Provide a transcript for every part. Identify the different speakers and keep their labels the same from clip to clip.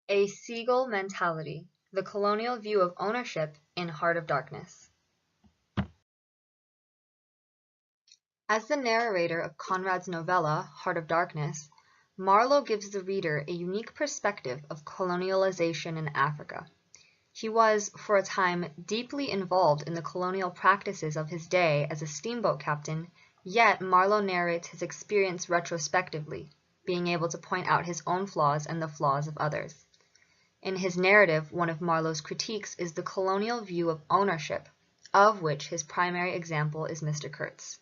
Speaker 1: A Seagull Mentality, the Colonial View of Ownership in Heart of Darkness. As the narrator of Conrad's novella, Heart of Darkness, Marlowe gives the reader a unique perspective of colonialization in Africa. He was, for a time, deeply involved in the colonial practices of his day as a steamboat captain, yet Marlowe narrates his experience retrospectively, being able to point out his own flaws and the flaws of others. In his narrative, one of Marlowe's critiques is the colonial view of ownership, of which his primary example is Mr. Kurtz.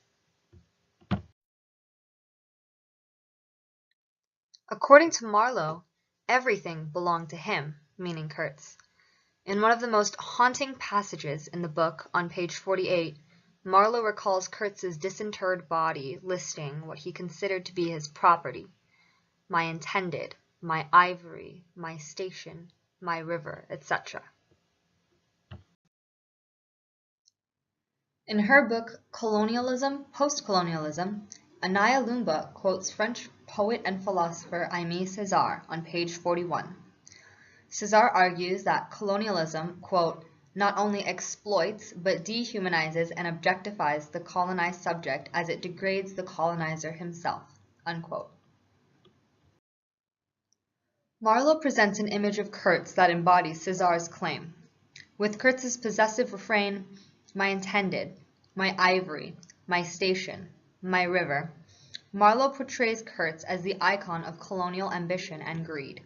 Speaker 1: According to Marlowe, everything belonged to him, meaning Kurtz. In one of the most haunting passages in the book, on page 48, Marlowe recalls Kurtz's disinterred body listing what he considered to be his property: my intended, my ivory, my station, my river, etc. In her book Colonialism, Post-Colonialism, Anaya Lumba quotes French poet and philosopher Aimé Césaire on page 41. Césaire argues that colonialism, quote, not only exploits but dehumanizes and objectifies the colonized subject as it degrades the colonizer himself, unquote. Marlowe presents an image of Kurtz that embodies Césaire's claim. With Kurtz's possessive refrain, my intended, my ivory, my station, my river, Marlowe portrays Kurtz as the icon of colonial ambition and greed.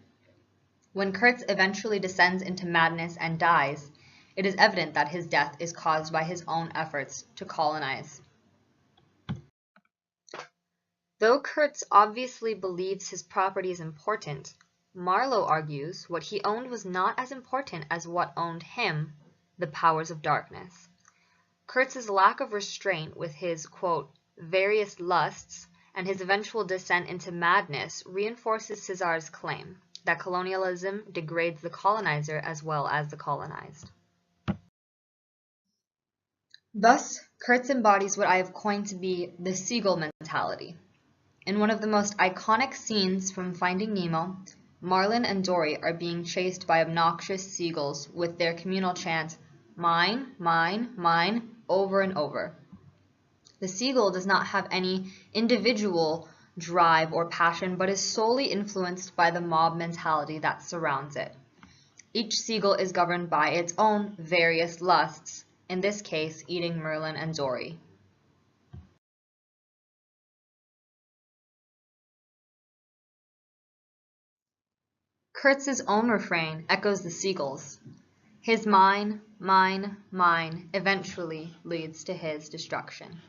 Speaker 1: When Kurtz eventually descends into madness and dies, it is evident that his death is caused by his own efforts to colonize. Though Kurtz obviously believes his property is important, Marlowe argues what he owned was not as important as what owned him, the powers of darkness. Kurtz's lack of restraint with his, quote, various lusts and his eventual descent into madness reinforces Césaire's claim that colonialism degrades the colonizer as well as the colonized. Thus, Kurtz embodies what I have coined to be the Seagull mentality. In one of the most iconic scenes from Finding Nemo, Marlin and Dory are being chased by obnoxious seagulls with their communal chant, mine, mine, mine, over and over. The seagull does not have any individual drive or passion, but is solely influenced by the mob mentality that surrounds it. Each seagull is governed by its own various lusts, in this case eating Merlin and Dory. Kurtz's own refrain echoes the seagull's. His mine, mine, mine eventually leads to his destruction.